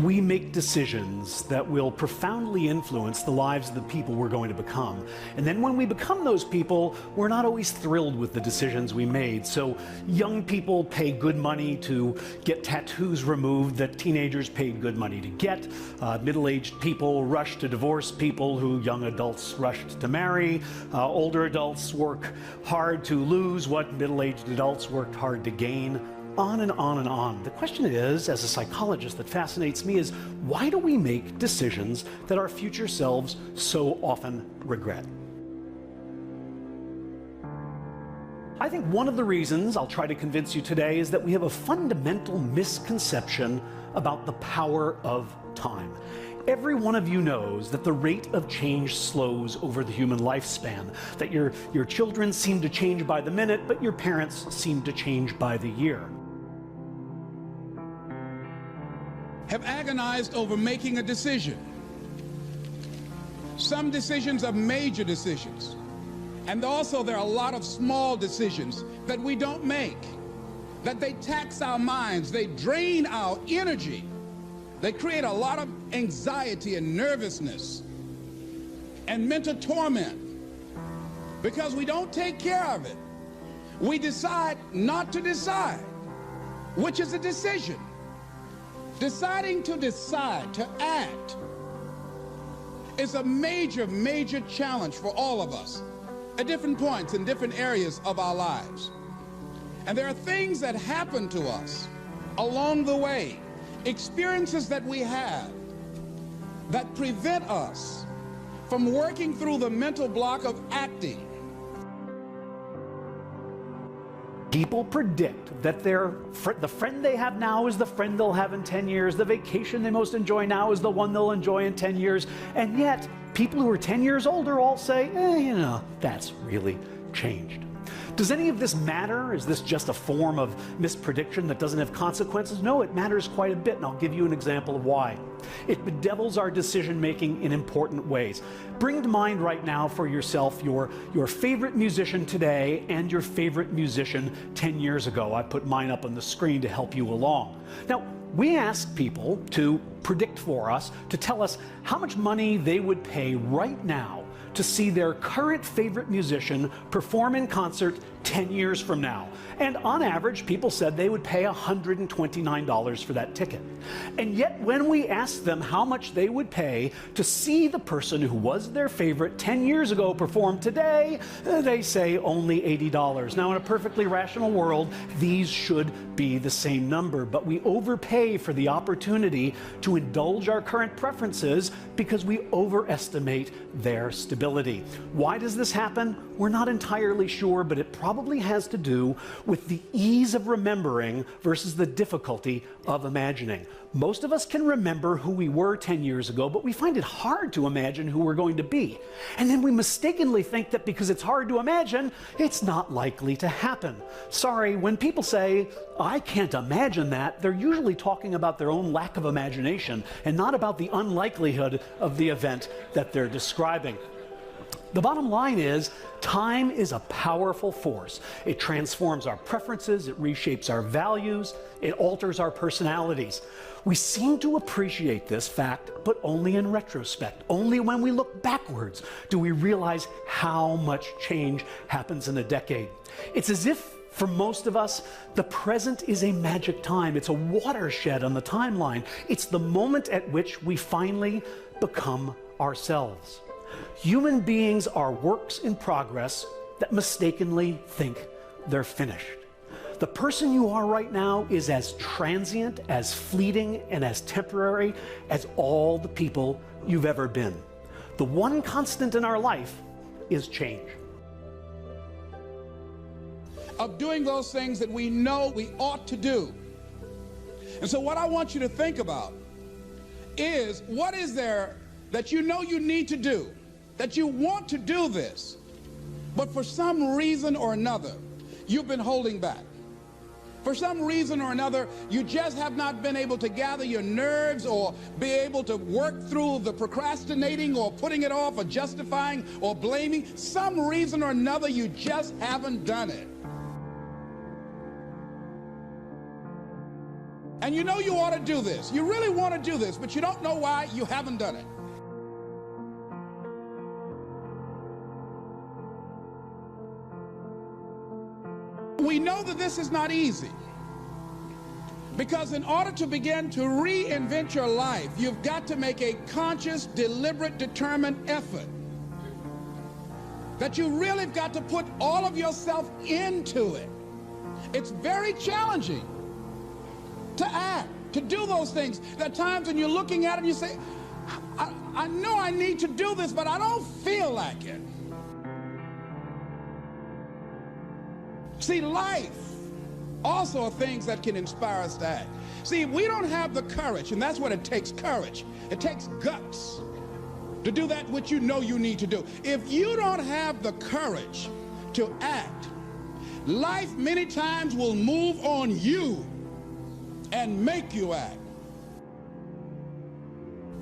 We make decisions that will profoundly influence the lives of the people we're going to become. And then when we become those people, we're not always thrilled with the decisions we made. So young people pay good money to get tattoos removed that teenagers paid good money to get. Middle-aged people rush to divorce people who young adults rushed to marry. Older adults work hard to lose what middle-aged adults worked hard to gain. On and on and on. The question is, as a psychologist, that fascinates me is, why do we make decisions that our future selves so often regret? I think one of the reasons I'll try to convince you today is that we have a fundamental misconception about the power of time. Every one of you knows that the rate of change slows over the human lifespan, that your children seem to change by the minute, but your parents seem to change by the year. Have agonized over making a decision. Some decisions are major decisions. And also there are a lot of small decisions that we don't make, that they tax our minds, they drain our energy, they create a lot of anxiety and nervousness and mental torment because we don't take care of it. We decide not to decide, which is a decision. Deciding to decide, to act, is a major, major challenge for all of us at different points in different areas of our lives. And there are things that happen to us along the way, experiences that we have that prevent us from working through the mental block of acting. People predict that the friend they have now is the friend they'll have in 10 years. The vacation they most enjoy now is the one they'll enjoy in 10 years. And yet, people who are 10 years older all say, you know, that's really changed. Does any of this matter? Is this just a form of misprediction that doesn't have consequences? No, it matters quite a bit, and I'll give you an example of why. It bedevils our decision-making in important ways. Bring to mind right now for yourself your favorite musician today and your favorite musician 10 years ago. I put mine up on the screen to help you along. Now, we asked people to predict for us, to tell us how much money they would pay right now to see their current favorite musician perform in concert 10 years from now. And on average, people said they would pay $129 for that ticket. And yet, when we asked them how much they would pay to see the person who was their favorite 10 years ago perform today, they say only $80. Now, in a perfectly rational world, these should be the same number, but we overpay for the opportunity to indulge our current preferences because we overestimate their stability. Why does this happen? We're not entirely sure, but it probably has to do with the ease of remembering versus the difficulty of imagining. Most of us can remember who we were 10 years ago, but we find it hard to imagine who we're going to be. And then we mistakenly think that because it's hard to imagine, it's not likely to happen. Sorry, when people say, I can't imagine that, they're usually talking about their own lack of imagination and not about the unlikelihood of the event that they're describing. The bottom line is, time is a powerful force. It transforms our preferences, it reshapes our values, it alters our personalities. We seem to appreciate this fact, but only in retrospect. Only when we look backwards do we realize how much change happens in a decade. It's as if, for most of us, the present is a magic time. It's a watershed on the timeline. It's the moment at which we finally become ourselves. Human beings are works in progress that mistakenly think they're finished. The person you are right now is as transient, as fleeting, and as temporary as all the people you've ever been. The one constant in our life is change. Of doing those things that we know we ought to do. And so what I want you to think about is, what is there that you know you need to do, that you want to do this, but for some reason or another, you've been holding back. For some reason or another, you just have not been able to gather your nerves or be able to work through the procrastinating or putting it off or justifying or blaming. Some reason or another, you just haven't done it. And you know you ought to do this. You really want to do this, but you don't know why you haven't done it. We know that this is not easy, because in order to begin to reinvent your life, you've got to make a conscious, deliberate, determined effort. That you really have got to put all of yourself into it. It's very challenging to act, to do those things. There are times when you're looking at it and you say, I know I need to do this, but I don't feel like it. See, life also are things that can inspire us to act. See, if we don't have the courage, and that's what it takes, courage. It takes guts to do that which you know you need to do. If you don't have the courage to act, life many times will move on you and make you act.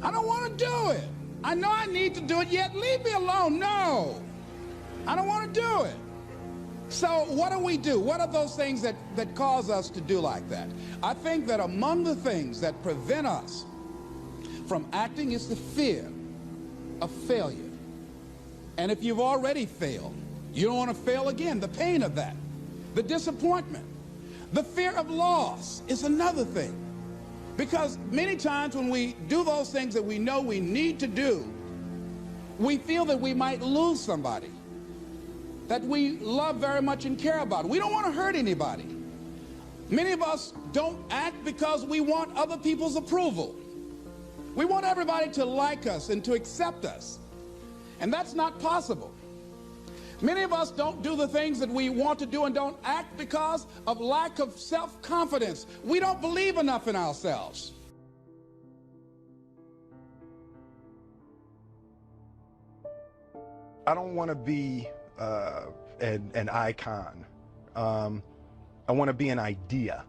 I don't want to do it. I know I need to do it, yet leave me alone. No, I don't want to do it. So what do we do? What are those things that cause us to do like that? I think that among the things that prevent us from acting is the fear of failure. And if you've already failed, you don't want to fail again. The pain of that, the disappointment, the fear of loss is another thing. Because many times when we do those things that we know we need to do, we feel that we might lose somebody that we love very much and care about. We don't want to hurt anybody. Many of us don't act because we want other people's approval. We want everybody to like us and to accept us. And that's not possible. Many of us don't do the things that we want to do and don't act because of lack of self-confidence. We don't believe enough in ourselves. I don't want to be an icon. I want to be an idea.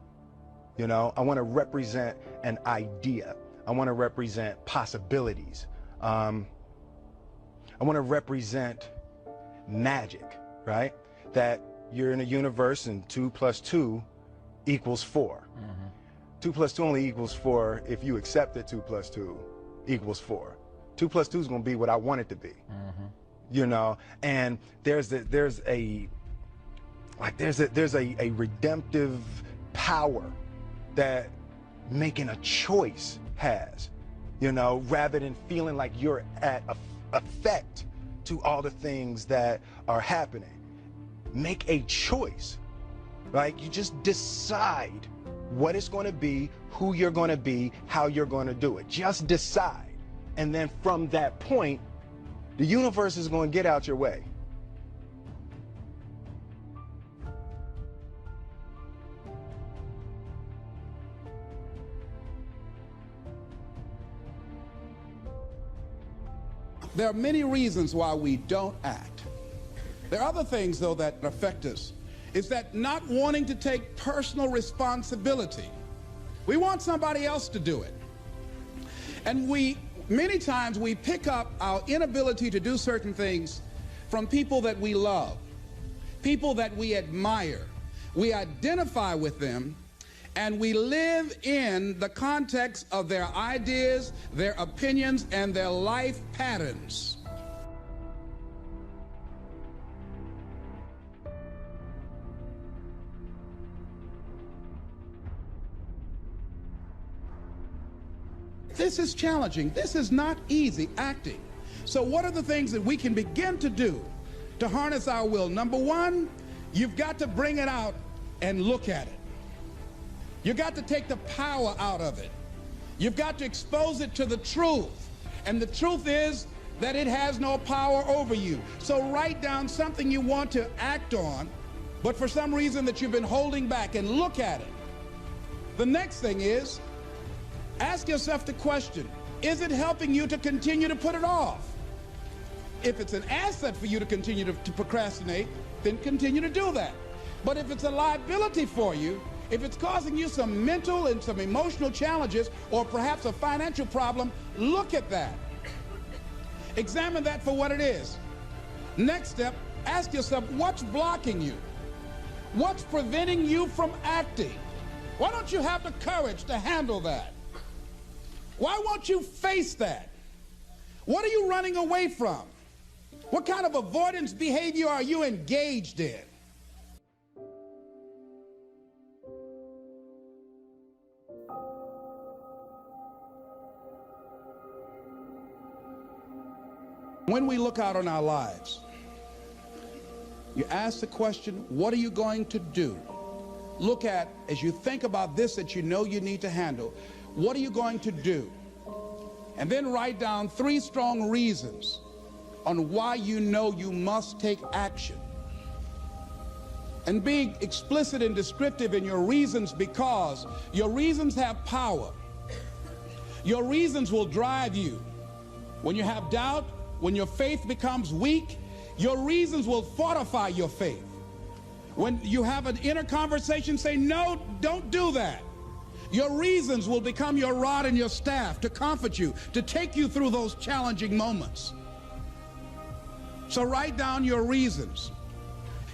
You know, I want to represent an idea. I want to represent possibilities. I want to represent magic, right? That you're in a universe and 2 + 2 = 4. 2 + 2 only equals 4 if you accept that 2 + 2 = 4. 2 + 2 is going to be what I want it to be. You know, and there's a redemptive power that making a choice has, you know, rather than feeling like you're at effect to all the things that are happening. Make a choice, right? You just decide what it's going to be, who you're going to be, how you're going to do it. Just decide. And then from that point, the universe is going to get out your way. There are many reasons why we don't act. There are other things, though, that affect us. It's that not wanting to take personal responsibility. We want somebody else to do it. And many times we pick up our inability to do certain things from people that we love, people that we admire. We identify with them, and we live in the context of their ideas, their opinions, and their life patterns. This is challenging. This is not easy acting. So what are the things that we can begin to do to harness our will? Number one, you've got to bring it out and look at it. You've got to take the power out of it. You've got to expose it to the truth. And the truth is that it has no power over you. So write down something you want to act on, but for some reason that you've been holding back, and look at it. The next thing is, ask yourself the question, is it helping you to continue to put it off? If it's an asset for you to continue to procrastinate, then continue to do that. But if it's a liability for you, if it's causing you some mental and some emotional challenges, or perhaps a financial problem, look at that. Examine that for what it is. Next step, ask yourself, what's blocking you? What's preventing you from acting? Why don't you have the courage to handle that? Why won't you face that? What are you running away from? What kind of avoidance behavior are you engaged in? When we look out on our lives, you ask the question, what are you going to do? Look at, as you think about this that you know you need to handle, what are you going to do? And then write down 3 strong reasons on why you know you must take action. And be explicit and descriptive in your reasons, because your reasons have power. Your reasons will drive you. When you have doubt, when your faith becomes weak, your reasons will fortify your faith. When you have an inner conversation, say, no, don't do that. Your reasons will become your rod and your staff to comfort you, to take you through those challenging moments. So write down your reasons.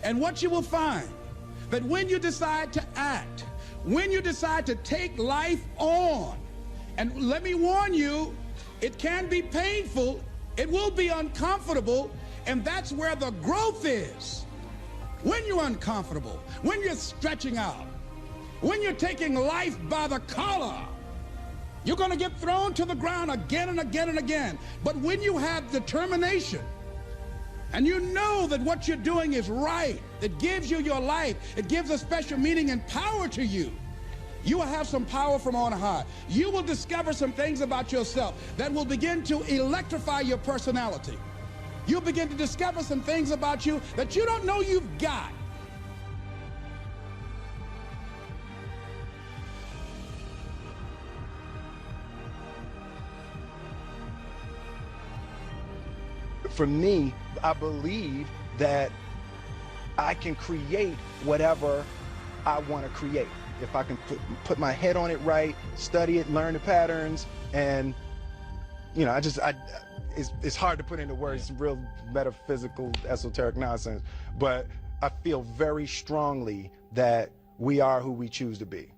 And what you will find, that when you decide to act, when you decide to take life on, and let me warn you, it can be painful, it will be uncomfortable, and that's where the growth is. When you're uncomfortable, when you're stretching out, when you're taking life by the collar, you're going to get thrown to the ground again and again and again. But when you have determination, and you know that what you're doing is right, it gives you your life, it gives a special meaning and power to you, you will have some power from on high. You will discover some things about yourself that will begin to electrify your personality. You'll begin to discover some things about you that you don't know you've got. For me, I believe that I can create whatever I want to create. If I can put my head on it right, study it, learn the patterns, and you know, it's hard to put into words, some real metaphysical, esoteric nonsense, but I feel very strongly that we are who we choose to be.